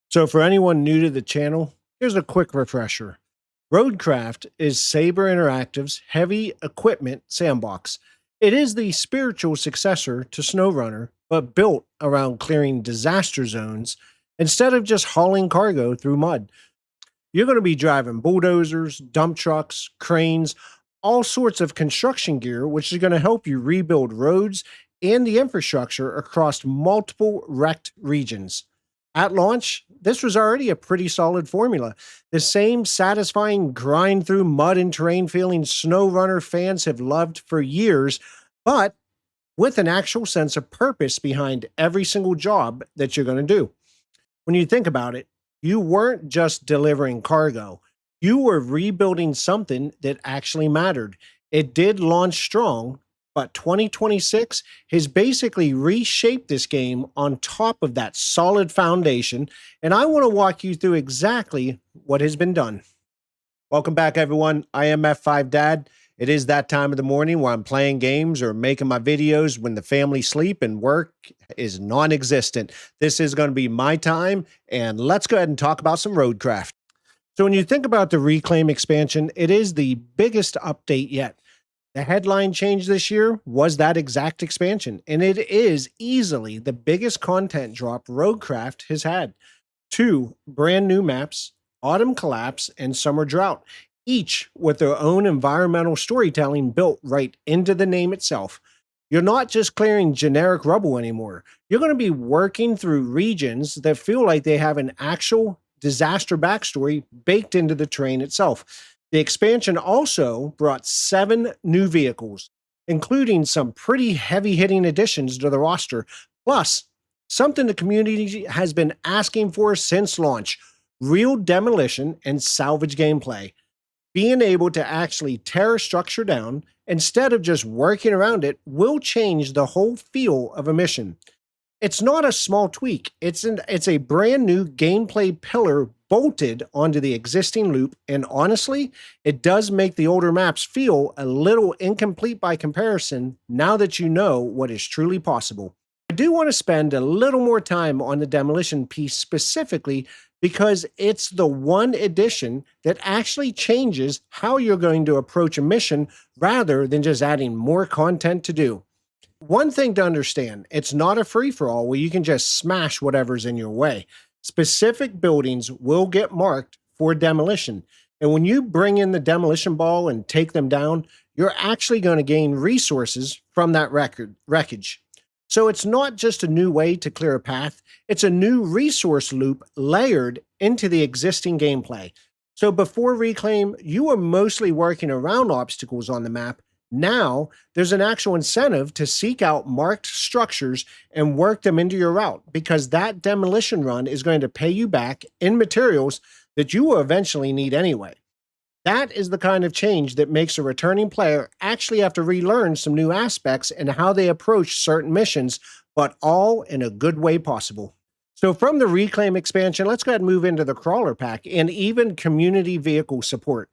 So, for anyone new to the channel, here's a quick refresher. Roadcraft is Saber Interactive's heavy equipment sandbox. It is the spiritual successor to SnowRunner, but built around clearing disaster zones instead of just hauling cargo through mud. You're going to be driving bulldozers, dump trucks, cranes, all sorts of construction gear, which is going to help you rebuild roads and the infrastructure across multiple wrecked regions. At launch, this was already a pretty solid formula. The same satisfying grind through mud and terrain feeling SnowRunner fans have loved for years, but with an actual sense of purpose behind every single job that you're going to do. When you think about it, you weren't just delivering cargo. You were rebuilding something that actually mattered. It did launch strong, but 2026 has basically reshaped this game on top of that solid foundation, and I want to walk you through exactly what has been done. Welcome back, everyone. I am F5 Dad. It is that time of the morning where I'm playing games or making my videos when the family sleep and work is non-existent. This is going to be my time, and let's go ahead and talk about some Roadcraft. So when you think about the Reclaim expansion, it is the biggest update yet. The headline change this year was that exact expansion, and it is easily the biggest content drop Roadcraft has had. 2 brand new maps, Autumn Collapse and Summer Drought, each with their own environmental storytelling built right into the name itself. You're not just clearing generic rubble anymore. You're going to be working through regions that feel like they have an actual disaster backstory baked into the terrain itself. The expansion also brought 7 new vehicles, including some pretty heavy-hitting additions to the roster, plus something the community has been asking for since launch: real demolition and salvage gameplay. Being able to actually tear a structure down instead of just working around it will change the whole feel of a mission. It's not a small tweak. It's a brand new gameplay pillar bolted onto the existing loop, and honestly, it does make the older maps feel a little incomplete by comparison now that you know what is truly possible. I do want to spend a little more time on the demolition piece specifically because it's the one addition that actually changes how you're going to approach a mission rather than just adding more content to do. One thing to understand, it's not a free-for-all where you can just smash whatever's in your way. Specific buildings will get marked for demolition, and when you bring in the demolition ball and take them down, you're actually going to gain resources from that wreckage. So it's not just a new way to clear a path, it's a new resource loop layered into the existing gameplay. So before Reclaim, you were mostly working around obstacles on the map. Now, there's an actual incentive to seek out marked structures and work them into your route, because that demolition run is going to pay you back in materials that you will eventually need anyway. That is the kind of change that makes a returning player actually have to relearn some new aspects and how they approach certain missions, but all in a good way possible. So from the Reclaim expansion, let's go ahead and move into the Crawler Pack and even community vehicle support.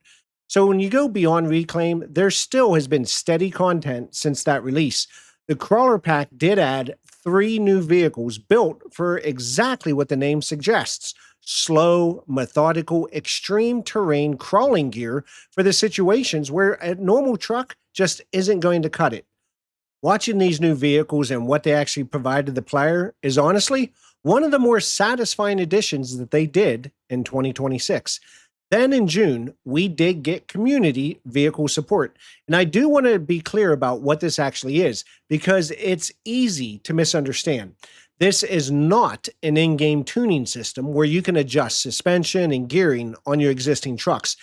So when you go beyond Reclaim, there still has been steady content since that release. The Crawler Pack did add 3 new vehicles built for exactly what the name suggests: slow, methodical, extreme terrain crawling gear for the situations where a normal truck just isn't going to cut it. Watching these new vehicles and what they actually provide to the player is honestly one of the more satisfying additions that they did in 2026. Then in June, we did get community vehicle support. And I do want to be clear about what this actually is, because it's easy to misunderstand. This is not an in-game tuning system where you can adjust suspension and gearing on your existing trucks.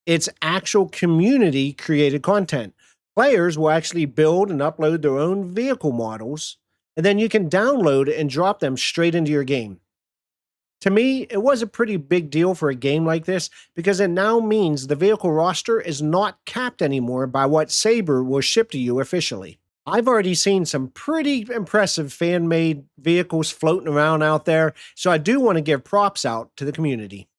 It's actual community-created content. Players will actually build and upload their own vehicle models, and then you can download and drop them straight into your game. To me, it was a pretty big deal for a game like this because it now means the vehicle roster is not capped anymore by what Saber will ship to you officially. I've already seen some pretty impressive fan-made vehicles floating around out there, so I do want to give props out to the community.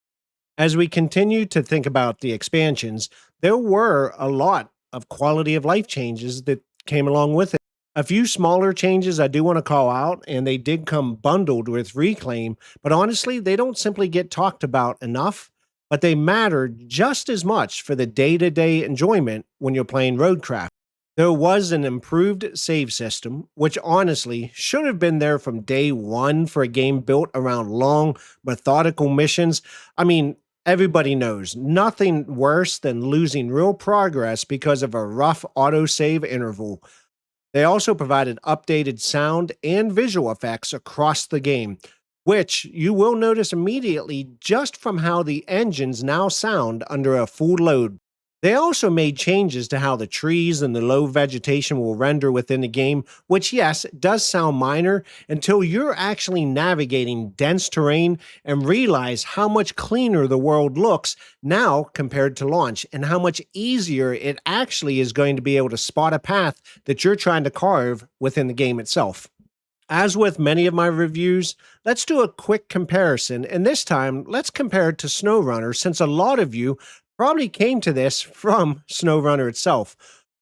As we continue to think about the expansions, there were a lot of quality of life changes that came along with it. A few smaller changes I do want to call out, and they did come bundled with Reclaim, but honestly, they don't simply get talked about enough, but they matter just as much for the day to day enjoyment when you're playing Roadcraft. There was an improved save system, which honestly should have been there from day one for a game built around long, methodical missions. I mean, everybody knows nothing worse than losing real progress because of a rough autosave interval. They also provided updated sound and visual effects across the game, which you will notice immediately just from how the engines now sound under a full load. They also made changes to how the trees and the low vegetation will render within the game, which, yes, does sound minor until you're actually navigating dense terrain and realize how much cleaner the world looks now compared to launch, and how much easier it actually is going to be able to spot a path that you're trying to carve within the game itself. As with many of my reviews, let's do a quick comparison, and this time let's compare it to SnowRunner, since a lot of you probably came to this from SnowRunner itself.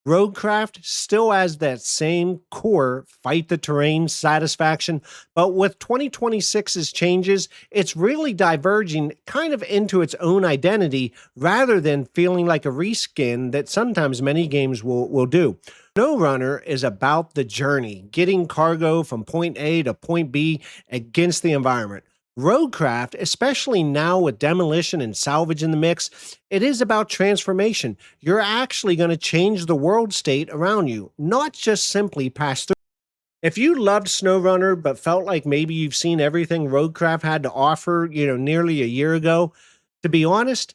Roadcraft still has that same core fight the terrain satisfaction, but with 2026's changes, it's really diverging kind of into its own identity rather than feeling like a reskin that sometimes many games will do. SnowRunner is about the journey, getting cargo from point A to point B against the environment. Roadcraft, especially now with demolition and salvage in the mix, it is about transformation. You're actually going to change the world state around you, not just simply pass through. If you loved SnowRunner but felt like maybe you've seen everything Roadcraft had to offer, nearly a year ago, to be honest,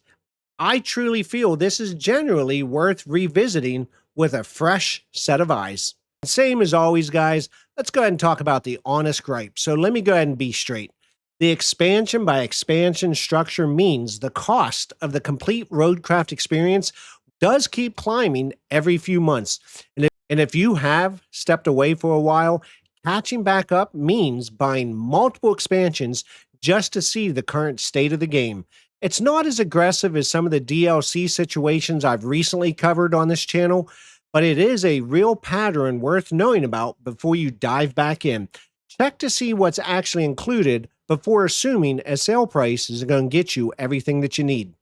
I truly feel this is generally worth revisiting with a fresh set of eyes. Same as always, guys, let's go ahead and talk about the honest gripe. So let me go ahead and be straight. The expansion by expansion structure means the cost of the complete Roadcraft experience does keep climbing every few months. And if you have stepped away for a while, catching back up means buying multiple expansions just to see the current state of the game. It's not as aggressive as some of the DLC situations I've recently covered on this channel, but it is a real pattern worth knowing about before you dive back in. Check to see what's actually included before assuming a sale price is going to get you everything that you need.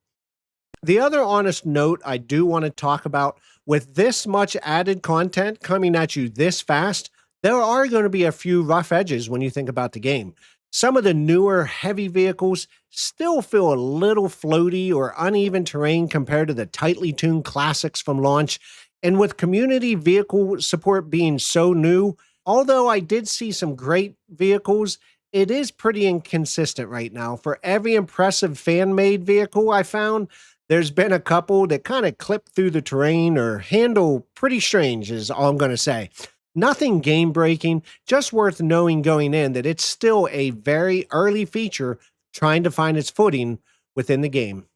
The other honest note I do want to talk about, with this much added content coming at you this fast, there are going to be a few rough edges when you think about the game. Some of the newer heavy vehicles still feel a little floaty or uneven terrain compared to the tightly tuned classics from launch. And with community vehicle support being so new, although I did see some great vehicles, it is pretty inconsistent right now. For every impressive fan-made vehicle I found, there's been a couple that kind of clip through the terrain or handle pretty strange, is all I'm going to say. Nothing game-breaking, just worth knowing going in that it's still a very early feature trying to find its footing within the game.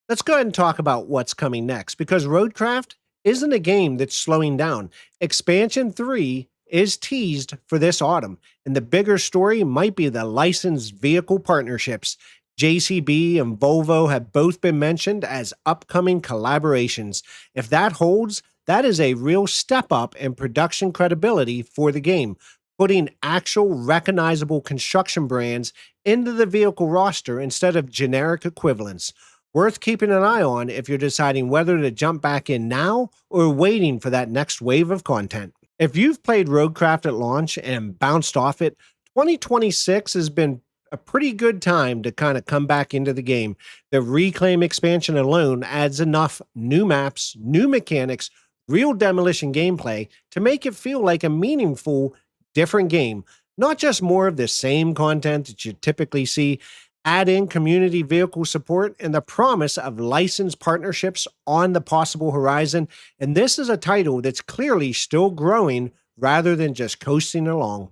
Let's go ahead and talk about what's coming next, because Roadcraft isn't a game that's slowing down. Expansion 3 is teased for this autumn, and the bigger story might be the licensed vehicle partnerships. JCB and Volvo have both been mentioned as upcoming collaborations. If that holds, that is a real step up in production credibility for the game, putting actual recognizable construction brands into the vehicle roster instead of generic equivalents. Worth keeping an eye on if you're deciding whether to jump back in now or waiting for that next wave of content. If you've played Roadcraft at launch and bounced off it, 2026 has been a pretty good time to kind of come back into the game. The Reclaim expansion alone adds enough new maps, new mechanics, real demolition gameplay to make it feel like a meaningful, different game. Not just more of the same content that you typically see. Add in community vehicle support and the promise of licensed partnerships on the possible horizon. And this is a title that's clearly still growing rather than just coasting along.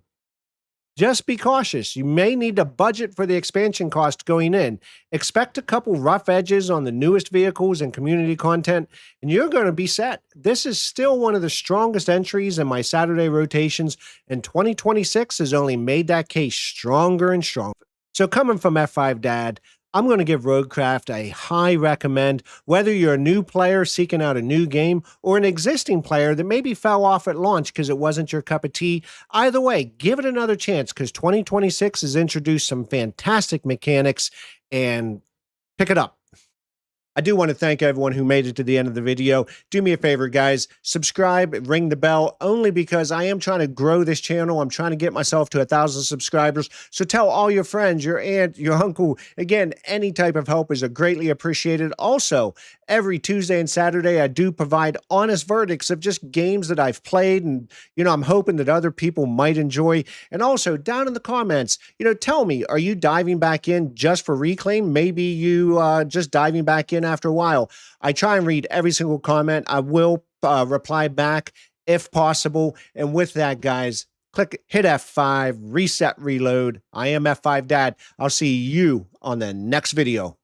Just be cautious. You may need to budget for the expansion cost going in. Expect a couple rough edges on the newest vehicles and community content, and you're going to be set. This is still one of the strongest entries in my Saturday rotations, and 2026 has only made that case stronger and stronger. So coming from F5 Dad, I'm going to give Roadcraft a high recommend, whether you're a new player seeking out a new game or an existing player that maybe fell off at launch because it wasn't your cup of tea. Either way, give it another chance because 2026 has introduced some fantastic mechanics, and pick it up. I do want to thank everyone who made it to the end of the video. Do me a favor, guys. Subscribe, ring the bell, only because I am trying to grow this channel. I'm trying to get myself to 1,000 subscribers. So tell all your friends, your aunt, your uncle. Again, any type of help is greatly appreciated. Also, every Tuesday and Saturday, I do provide honest verdicts of just games that I've played, and, I'm hoping that other people might enjoy. And also, down in the comments, tell me, are you diving back in just for Reclaim? Maybe you just diving back in after a while. I try and read every single comment. I will reply back if possible. And with that, guys, hit F5, reset, reload. I am F5 Dad. I'll see you on the next video.